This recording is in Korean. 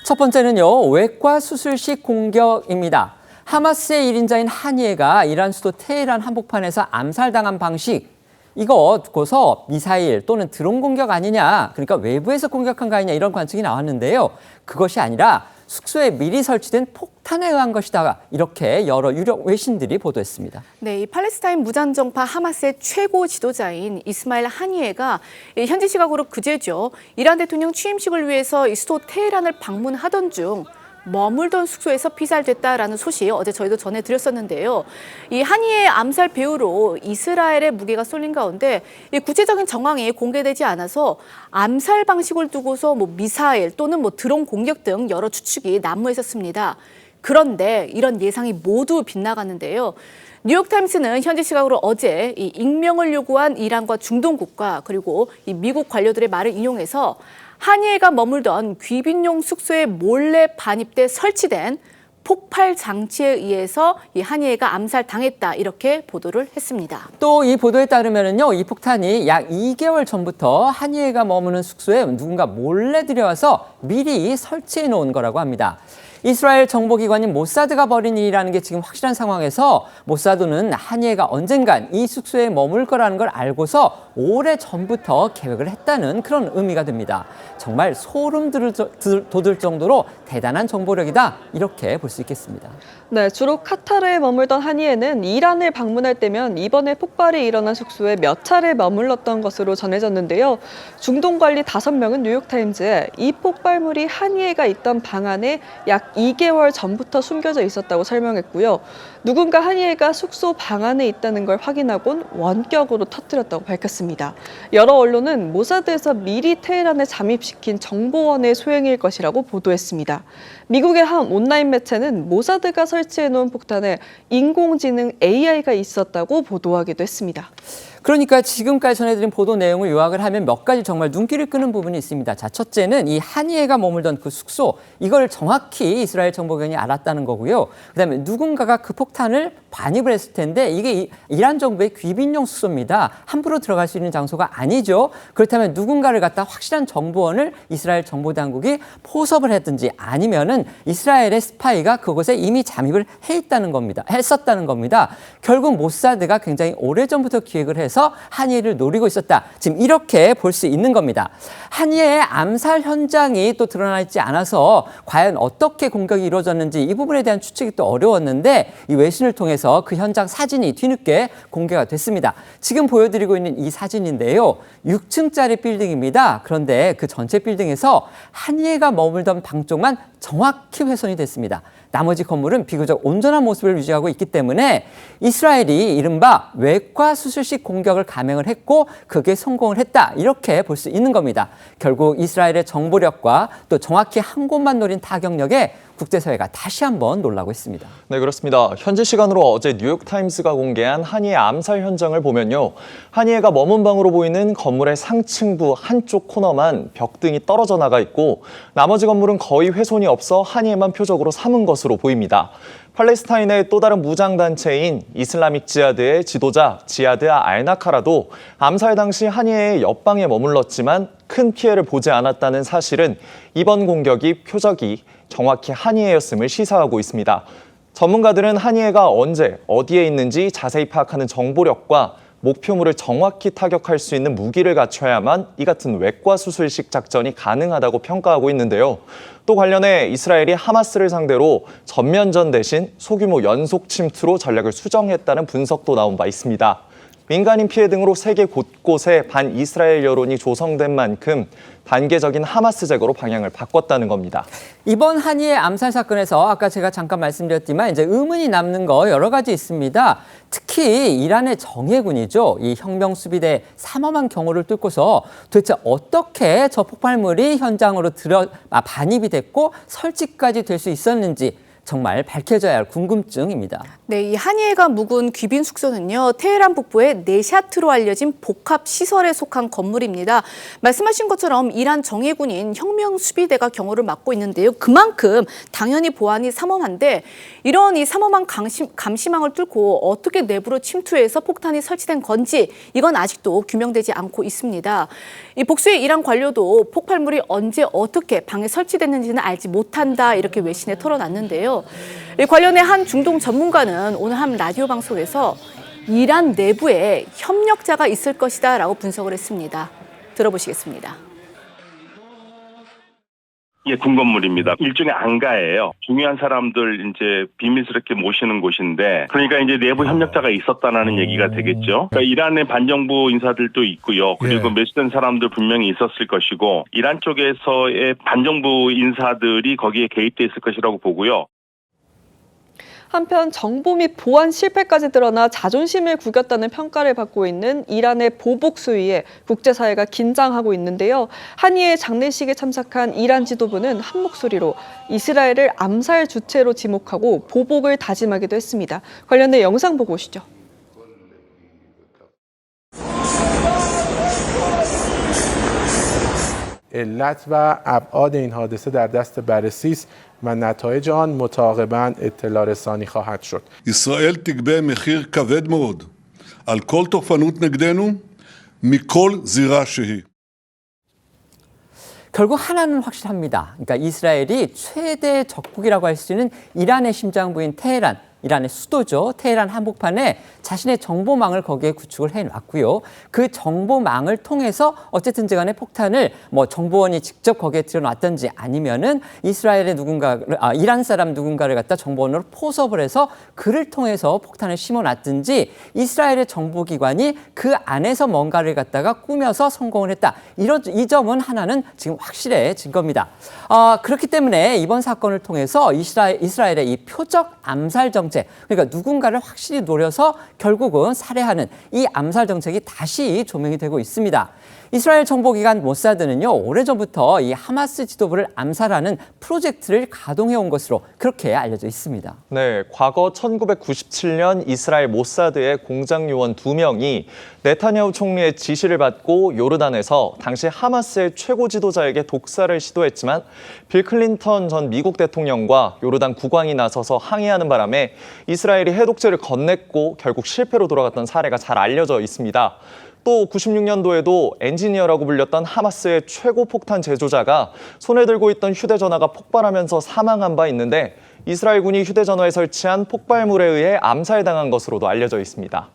첫 번째는요, 외과 수술식 공격입니다. 하마스의 1인자인 하니에가 이란 수도 테헤란 한복판에서 암살당한 방식, 이거 두고서 미사일 또는 드론 공격 아니냐, 그러니까 외부에서 공격한 거 아니냐 이런 관측이 나왔는데요. 그것이 아니라 숙소에 미리 설치된 폭탄에 의한 것이다. 이렇게 여러 유력 외신들이 보도했습니다. 네, 이 팔레스타인 무장정파 하마스의 최고 지도자인 이스마일 하니에가 현지 시각으로 그제죠. 이란 대통령 취임식을 위해서 이 수도 테헤란을 방문하던 중 머물던 숙소에서 피살됐다라는 소식 어제 저희도 전해드렸었는데요. 이 하니의 암살 배후로 이스라엘의 무게가 쏠린 가운데 이 구체적인 정황이 공개되지 않아서 암살 방식을 두고서 미사일 또는 드론 공격 등 여러 추측이 난무했었습니다. 그런데 이런 예상이 모두 빗나갔는데요. 뉴욕타임스는 현지 시각으로 어제 이 익명을 요구한 이란과 중동 국가 그리고 이 미국 관료들의 말을 인용해서 하니에가 머물던 귀빈용 숙소에 몰래 반입돼 설치된 폭발 장치에 의해서 이 하니에가 암살당했다 이렇게 보도를 했습니다. 또 이 보도에 따르면요, 이 폭탄이 약 2개월 전부터 하니에가 머무는 숙소에 누군가 몰래 들여와서 미리 설치해 놓은 거라고 합니다. 이스라엘 정보기관인 모사드가 벌인 일이라는 게 지금 확실한 상황에서 모사드는 하니에가 언젠간 이 숙소에 머물 거라는 걸 알고서 오래 전부터 계획을 했다는 그런 의미가 됩니다. 정말 소름 돋을 정도로 대단한 정보력이다 이렇게 볼 수 있겠습니다. 네, 주로 카타르에 머물던 하니에는 이란을 방문할 때면 이번에 폭발이 일어난 숙소에 몇 차례 머물렀던 것으로 전해졌는데요. 중동 관리 5명은 뉴욕타임즈에 이 폭발물이 하니에가 있던 방 안에 약 2개월 전부터 숨겨져 있었다고 설명했고요. 누군가 하니에가 숙소 방 안에 있다는 걸 확인하곤 원격으로 터뜨렸다고 밝혔습니다. 여러 언론은 모사드에서 미리 테헤란에 잠입시킨 정보원의 소행일 것이라고 보도했습니다. 미국의 한 온라인 매체는 모사드가 설치해놓은 폭탄에 인공지능 AI가 있었다고 보도하기도 했습니다. 그러니까 지금까지 전해드린 보도 내용을 요약을 하면 몇 가지 정말 눈길을 끄는 부분이 있습니다. 자, 첫째는 이 하니에가 머물던 그 숙소, 이걸 정확히 이스라엘 정보기관이 알았다는 거고요. 그다음에 누군가가 그 폭탄을 반입을 했을 텐데 이게 이란 정부의 귀빈용 숙소입니다. 함부로 들어갈 수 있는 장소가 아니죠. 그렇다면 누군가를 갖다 확실한 정보원을 이스라엘 정보당국이 포섭을 했든지 아니면은 이스라엘의 스파이가 그곳에 이미 잠입을 했었다는 겁니다. 결국 모사드가 굉장히 오래전부터 기획을 해서 하니에를 노리고 있었다. 지금 이렇게 볼 수 있는 겁니다. 하니에의 암살 현장이 또 드러나 있지 않아서 과연 어떻게 공격이 이루어졌는지 이 부분에 대한 추측이 또 어려웠는데 이 외신을 통해서 그 현장 사진이 뒤늦게 공개가 됐습니다. 지금 보여드리고 있는 이 사진인데요. 6층짜리 빌딩입니다. 그런데 그 전체 빌딩에서 하니에가 머물던 방 쪽만 정확히 훼손이 됐습니다. 나머지 건물은 비교적 온전한 모습을 유지하고 있기 때문에 이스라엘이 이른바 외과 수술식 공격을 감행을 했고 그게 성공을 했다. 이렇게 볼 수 있는 겁니다. 결국 이스라엘의 정보력과 또 정확히 한 곳만 노린 타격력에 국제사회가 다시 한번 놀라고 있습니다. 네, 그렇습니다. 현지 시간으로 어제 뉴욕타임스가 공개한 하니에 암살 현장을 보면요. 하니에가 머문 방으로 보이는 건물의 상층부 한쪽 코너만 벽등이 떨어져 나가 있고 나머지 건물은 거의 훼손이 없어 하니에만 표적으로 삼은 것으로 보입니다. 팔레스타인의 또 다른 무장단체인 이슬라믹 지하드의 지도자 지하드 알나카라도 암살 당시 하니에의 옆방에 머물렀지만 큰 피해를 보지 않았다는 사실은 이번 공격이 표적이 정확히 하니에였음을 시사하고 있습니다. 전문가들은 하니에가 언제 어디에 있는지 자세히 파악하는 정보력과 목표물을 정확히 타격할 수 있는 무기를 갖춰야만 이 같은 외과 수술식 작전이 가능하다고 평가하고 있는데요. 또 관련해 이스라엘이 하마스를 상대로 전면전 대신 소규모 연속 침투로 전략을 수정했다는 분석도 나온 바 있습니다. 민간인 피해 등으로 세계 곳곳에 반이스라엘 여론이 조성된 만큼 단계적인 하마스 제거로 방향을 바꿨다는 겁니다. 이번 하니에 암살 사건에서 아까 제가 잠깐 말씀드렸지만 이제 의문이 남는 거 여러 가지 있습니다. 특히 이란의 정예군이죠. 이 혁명수비대 삼엄한 경호를 뚫고서 도대체 어떻게 저 폭발물이 현장으로 반입이 됐고 설치까지 될 수 있었는지 정말 밝혀져야 할 궁금증입니다. 네, 이 한이해가 묵은 귀빈 숙소는요, 테헤란 북부의 네샤트로 알려진 복합 시설에 속한 건물입니다. 말씀하신 것처럼 이란 정예군인 혁명수비대가 경호를 맡고 있는데요. 그만큼 당연히 보안이 삼엄한데 이런 이 삼엄한 감시망을 뚫고 어떻게 내부로 침투해서 폭탄이 설치된 건지 이건 아직도 규명되지 않고 있습니다. 이 복수의 이란 관료도 폭발물이 언제 어떻게 방에 설치됐는지는 알지 못한다 이렇게 외신에 털어놨는데요. 이 관련해 한 중동 전문가는 오늘 한 라디오 방송에서 이란 내부에 협력자가 있을 것이다 라고 분석을 했습니다. 들어보시겠습니다. 예, 군건물입니다. 일종의 안가예요. 중요한 사람들 이제 비밀스럽게 모시는 곳인데, 그러니까 이제 내부 협력자가 있었다는 얘기가 되겠죠. 그러니까 이란의 반정부 인사들도 있고요. 그리고 매수된 사람들 분명히 있었을 것이고, 이란 쪽에서의 반정부 인사들이 거기에 개입돼 있을 것이라고 보고요. 한편 정보 및 보안 실패까지 드러나 자존심을 구겼다는 평가를 받고 있는 이란의 보복 수위에 국제사회가 긴장하고 있는데요. 한이의 장례식에 참석한 이란 지도부는 한 목소리로 이스라엘을 암살 주체로 지목하고 보복을 다짐하기도 했습니다. 관련된 영상 보고 오시죠. علت و ابعاد این حادثه در دست بررسی است و نتایج آن متعاقباً اطلاع رسانی خواهد شد. ישראל תגבה מחיר כבד מאוד על כל תוקפנות נגדנו מכל זירה שהיא. 결국 하나는 확실합니다. 그러니까 이스라엘이 최대 적국이라고 할 수 있는 이란의 심장부인 테헤란, 이란의 수도죠. 테헤란 한복판에 자신의 정보망을 거기에 구축을 해놨고요. 그 정보망을 통해서 어쨌든 간에 폭탄을 정보원이 직접 거기에 들여놨든지 아니면은 이스라엘의 이란 사람 누군가를 갖다 정보원으로 포섭을 해서 그를 통해서 폭탄을 심어놨든지 이스라엘의 정보기관이 그 안에서 뭔가를 갖다가 꾸며서 성공을 했다. 이 점은 하나는 지금 확실해진 겁니다. 그렇기 때문에 이번 사건을 통해서 이스라엘의 이 표적 암살 정책, 그러니까 누군가를 확실히 노려서 결국은 살해하는 이 암살 정책이 다시 조명이 되고 있습니다. 이스라엘 정보기관 모사드는요, 오래전부터 이 하마스 지도부를 암살하는 프로젝트를 가동해온 것으로 그렇게 알려져 있습니다. 네, 과거 1997년 이스라엘 모사드의 공장 요원 2명이 네타냐후 총리의 지시를 받고 요르단에서 당시 하마스의 최고 지도자에게 독살을 시도했지만 빌 클린턴 전 미국 대통령과 요르단 국왕이 나서서 항의하는 바람에 이스라엘이 해독제를 건넸고 결국 실패로 돌아갔던 사례가 잘 알려져 있습니다. 또 96년도에도 엔지니어라고 불렸던 하마스의 최고 폭탄 제조자가 손에 들고 있던 휴대전화가 폭발하면서 사망한 바 있는데 이스라엘군이 휴대전화에 설치한 폭발물에 의해 암살당한 것으로도 알려져 있습니다.